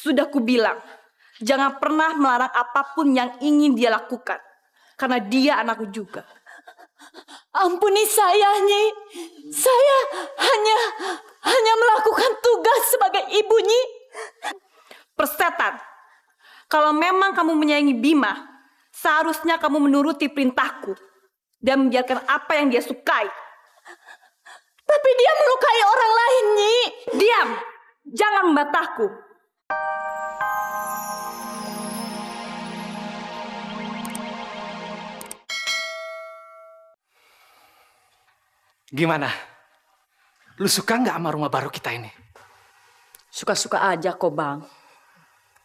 Sudah kubilang, jangan pernah melarang apapun yang ingin dia lakukan. Karena dia anakku juga. Ampuni saya, Nyi. Saya hanya melakukan tugas sebagai ibu, Nyi. Persetan, kalau memang kamu menyayangi Bima, seharusnya kamu menuruti perintahku dan membiarkan apa yang dia sukai. Tapi dia melukai orang lain, Nyi. Diam, jangan membantahku. Gimana? Lu suka nggak sama rumah baru kita ini? Suka-suka aja kok, Bang.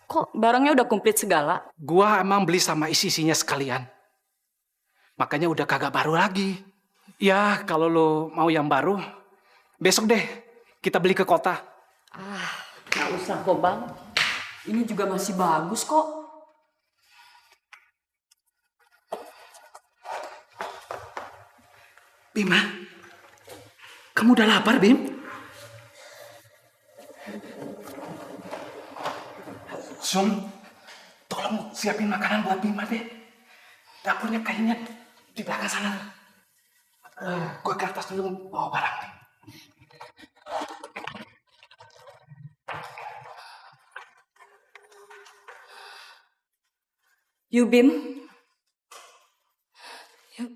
Kok barangnya udah komplit segala? Gua emang beli sama isi-isinya sekalian. Makanya udah kagak baru lagi. Ya, kalau lu mau yang baru, besok deh kita beli ke kota. Nggak usah kok, Bang. Ini juga masih bagus kok. Bima, kamu udah lapar, Bim? Sum, tolong siapin makanan buat Bima deh. Dapurnya kayaknya di belakang sana. Gue ke atas dulu bawa barang nih. Yuk, Bim. Yuk.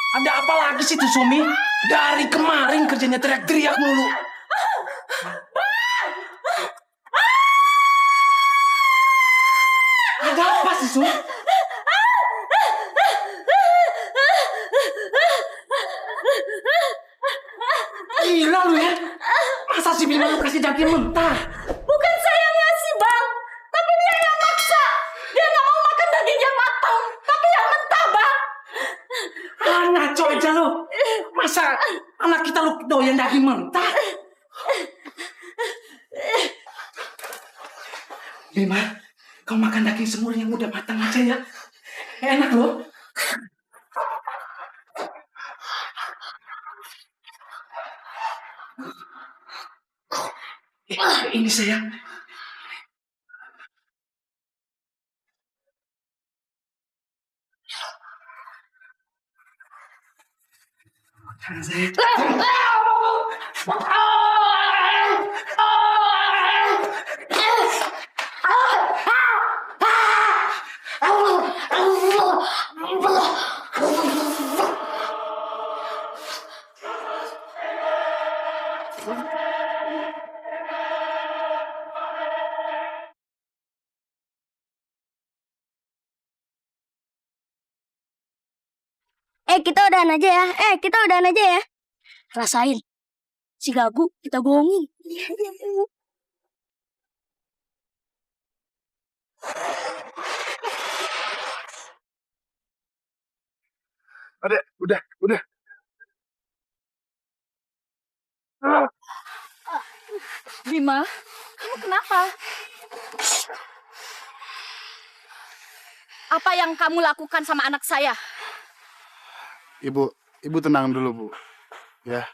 Ada apa lagi sih tuh, Sumi? Dari kemarin kerjanya teriak-teriak mulu. Ada apa sih, Sumi? Gila lu ya. Masa si Bima lu kasih daging mentah? Bukan saya yang ngasih, Bang. Tapi dia yang maksa. Dia nggak mau makan daging yang matang, tapi yang mentah, Bang. Ngaco aja lu. Masa anak kita lu doyan daging mentah? Bima, kau makan daging semur yang udah matang aja ya. Enak loh. Ini sayang. Sayang. Kita udahan aja ya. Kita udahan aja ya. Rasain. Si Gagu kita bohongin. Adek, udah. Bima, kamu kenapa? Apa yang kamu lakukan sama anak saya? Ibu tenang dulu, Bu. Ya,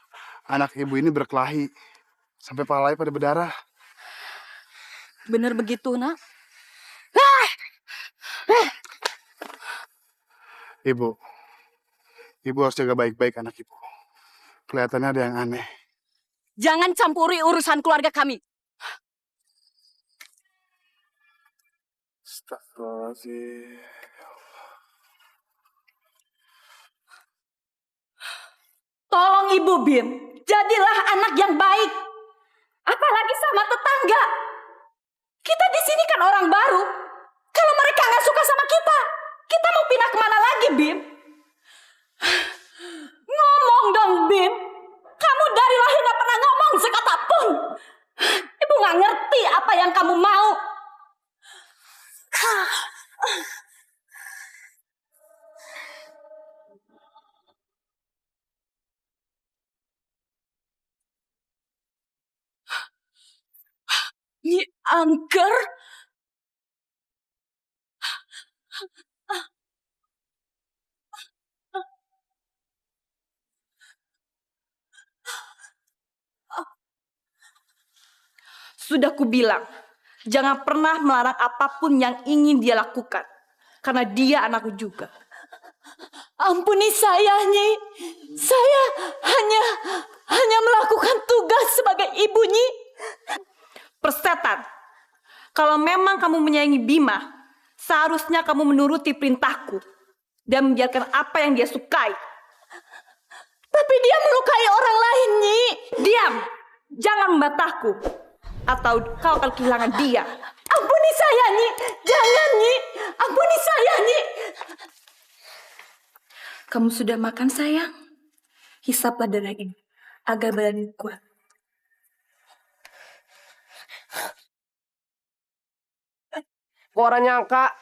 anak ibu ini berkelahi. Sampai palanya pada berdarah. Bener begitu, Nak? Ibu harus jaga baik-baik anak ibu. Kelihatannya ada yang aneh. Jangan campuri urusan keluarga kami. Astagfirullahaladzim. Tolong Ibu Bim, jadilah anak yang baik. Apalagi sama tetangga. Kita di sini kan orang baru. Kalau mereka nggak suka sama kita mau pindah kemana lagi, Bim? Ngomong dong, Bim. Kamu dari lahir nggak pernah ngomong sekata pun. Ibu nggak ngerti apa yang kamu mau. angker. Sudah kubilang, jangan pernah melarang apapun yang ingin dia lakukan. Karena dia anakku juga. Ampuni saya, Nyi. Saya hanya melakukan tugas sebagai ibu, Nyi. Persetan, kalau memang kamu menyayangi Bima, seharusnya kamu menuruti perintahku dan membiarkan apa yang dia sukai. Tapi dia melukai orang lain, Nyi. Diam, jangan membantahku, atau kau akan kehilangan dia. Ampuni saya, Nyi. Jangan, Nyi. Ampuni saya, Nyi. Kamu sudah makan, sayang? Hisaplah darah ini agar badan kuat. Orang nyangka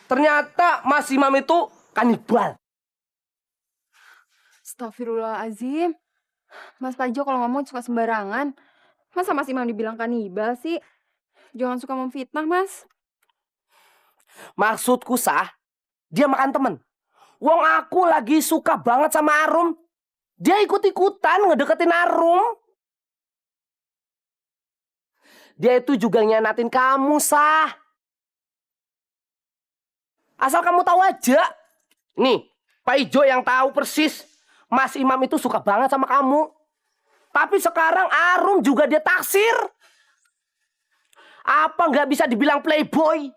ternyata Mas Imam itu kanibal. Astagfirullahaladzim. Mas Paijo kalau ngomong suka sembarangan. Masa Mas Imam dibilang kanibal sih? Jangan suka memfitnah, Mas. Maksudku dia makan temen. Wong aku lagi suka banget sama Arum. Dia ikut-ikutan ngedeketin Arum. Dia itu juga nyianatin kamu, Asal kamu tahu aja. Nih, Pak Ijo yang tahu persis Mas Imam itu suka banget sama kamu. Tapi sekarang Arum juga dia taksir. Apa nggak bisa dibilang playboy?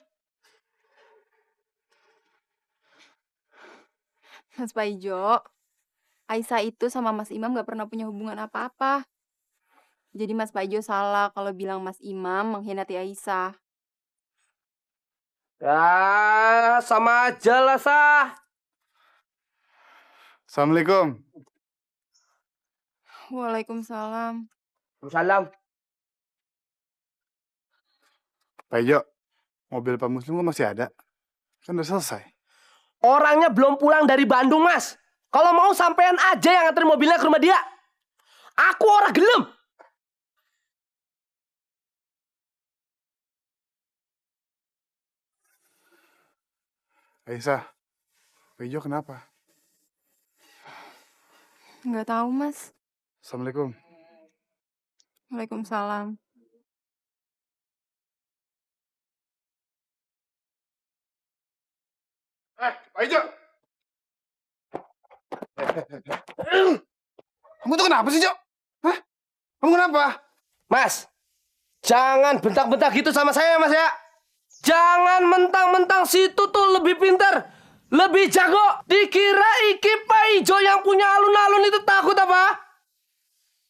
Mas Paijo, Aisyah itu sama Mas Imam gak pernah punya hubungan apa-apa. Jadi Mas Paijo salah kalau bilang Mas Imam mengkhianati Aisyah. Ya, sama aja lah, Assalamualaikum. Waalaikumsalam. Salam. Pak Ijo, mobil Pak Muslim kok masih ada? Kan udah selesai. Orangnya belum pulang dari Bandung, Mas. Kalau mau sampean aja yang nganterin mobilnya ke rumah dia. Aku orang gelem. Aisyah, Pak Ijo kenapa? Nggak tahu, Mas. Assalamualaikum. Waalaikumsalam. Pak Ijo! Kamu tuh kenapa sih, Jo? Hah? Kamu kenapa? Mas, jangan bentak-bentak gitu sama saya, Mas ya. Jangan mentang-mentang situ tuh lebih pintar, lebih jago. Dikira Iki Pak Ijo yang punya alun-alun itu takut apa?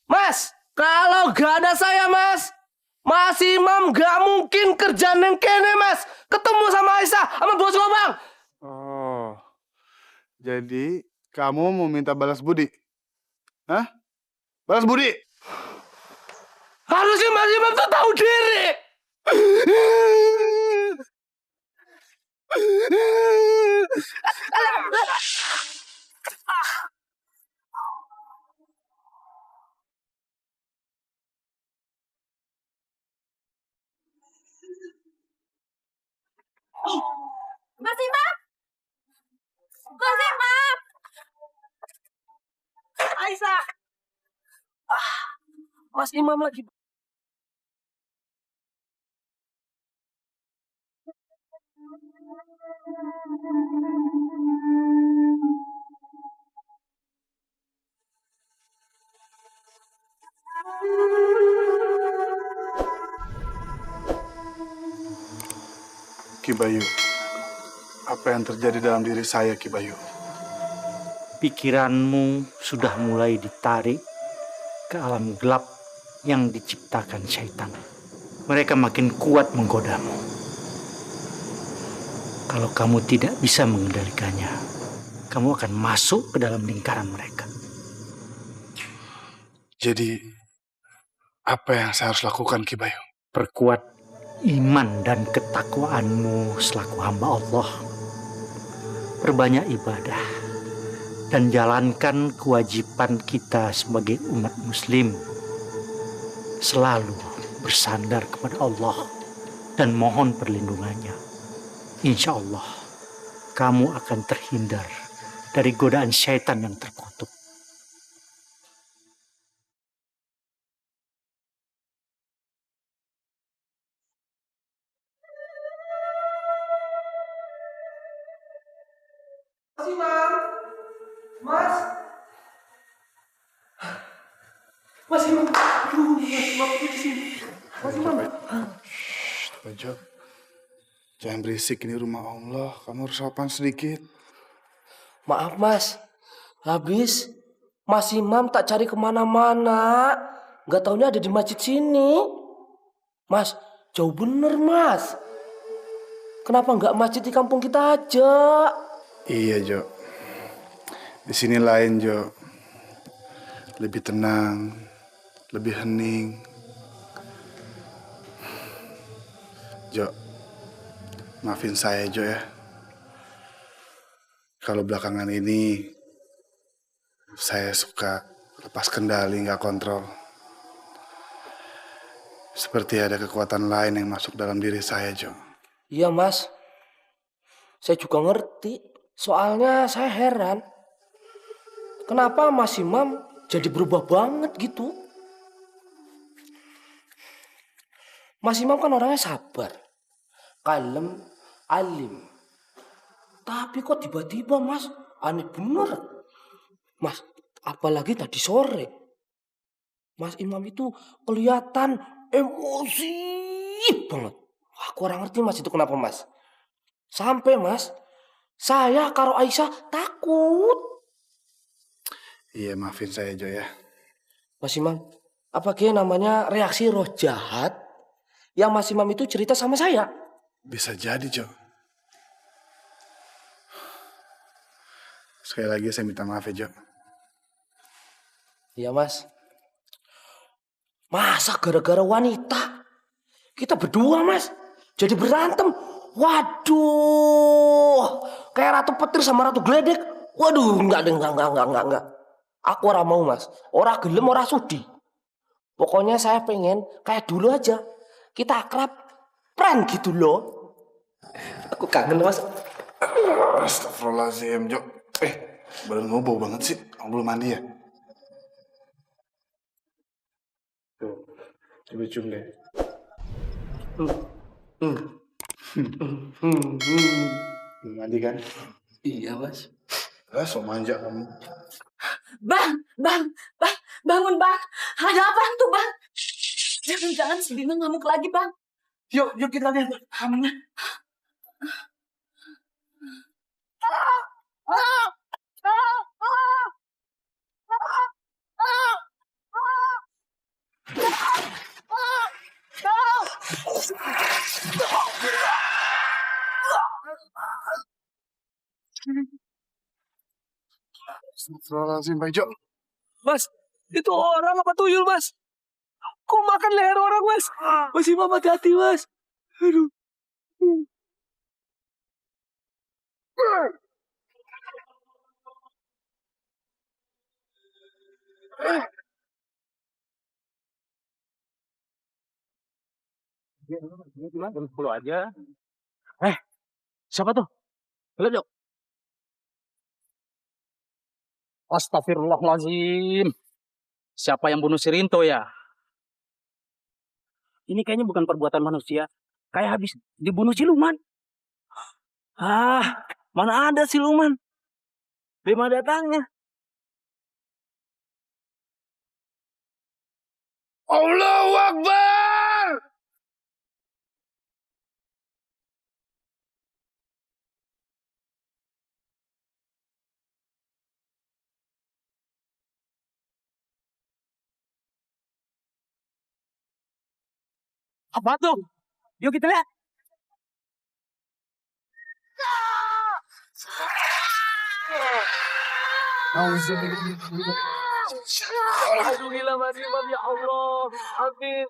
Mas, kalau gak ada saya, Mas Imam gak mungkin kerja neng kene, Mas. Ketemu sama Aisyah, sama bos Gobang. Oh, jadi kamu mau minta balas budi? Hah? Balas budi? Harusnya Mas Imam tuh tahu diri. Mas Imam! Mas Imam! Aisyah. Mas Imam lagi. Ki Bayu, apa yang terjadi dalam diri saya, Ki Bayu? Pikiranmu sudah mulai ditarik ke alam gelap yang diciptakan syaitan. Mereka makin kuat menggodamu. Kalau kamu tidak bisa mengendalikannya, kamu akan masuk ke dalam lingkaran mereka. Jadi, apa yang saya harus lakukan, Ki Bayu? Perkuat iman dan ketakwaanmu selaku hamba Allah. Perbanyak ibadah dan jalankan kewajiban kita sebagai umat muslim. Selalu bersandar kepada Allah dan mohon perlindungannya. Insya Allah, kamu akan terhindar dari godaan syaitan yang terkutuk. Mas Imam, Mas, Mas Imam, aduh, Mas Imam di sini. Mas Imam. Bejo, jangan berisik, ini rumah Allah. Kamu harus sopan sedikit. Maaf Mas, habis Mas Imam tak cari kemana-mana, nggak taunya ada di masjid sini. Mas, jauh bener Mas. Kenapa nggak masjid di kampung kita aja? Iya, Jo. Di sini lain, Jo. Lebih tenang, lebih hening. Jo, maafin saya, Jo ya. Kalau belakangan ini saya suka lepas kendali, nggak kontrol. Seperti ada kekuatan lain yang masuk dalam diri saya, Jo. Iya Mas, saya juga ngerti. Soalnya saya heran, kenapa Mas Imam jadi berubah banget gitu? Mas Imam kan orangnya sabar, kalem, alim. Tapi kok tiba-tiba Mas, aneh bener. Mas, apalagi tadi sore, Mas Imam itu kelihatan emosi banget. Aku orang ngerti Mas itu kenapa Mas. Sampai Mas, saya karo Aisyah takut. Iya, maafin saya, Jo ya. Mas Imam, apa kia namanya reaksi roh jahat yang Mas Imam itu cerita sama saya? Bisa jadi, Jo. Sekali lagi saya minta maaf ya, Jo. Iya Mas. Masa gara-gara wanita kita berdua Mas jadi berantem? Waduh, kayak Ratu Petir sama Ratu Gledek. Waduh, enggak. Aku ora mau Mas, ora gelem, ora sudi. Pokoknya saya pengen kayak dulu aja. Kita akrab, friend gitu loh. Aku kangen Mas. Astagfirullahaladzim, Jo. Badan gue bau banget sih. Kamu belum mandi ya? Tuh, coba cium deh. Belum mandi kan? Iya Mas. So manja kamu. Bang, bangun bang. Ada apa tuh bang? Jangan si Dina ngamuk lagi bang. Yuk kita lihat kamarnya. Astagfirullahaladzim, Pak Jo. Mas, itu orang apa tuyul Mas? Kok makan leher orang Mas? Mas Imam hati-hati Mas. Aduh. Gimana? 10 aja. Siapa tuh? Lihat, Jok. Astagfirullahaladzim. Siapa yang bunuh si Rinto ya? Ini kayaknya bukan perbuatan manusia. Kayak habis dibunuh siluman. Mana ada siluman? Di mana datangnya? Allahu Akbar! Apa tuh? Yuk kita lihat. Alhamdulillah Mas Imam ya Allah. Amin.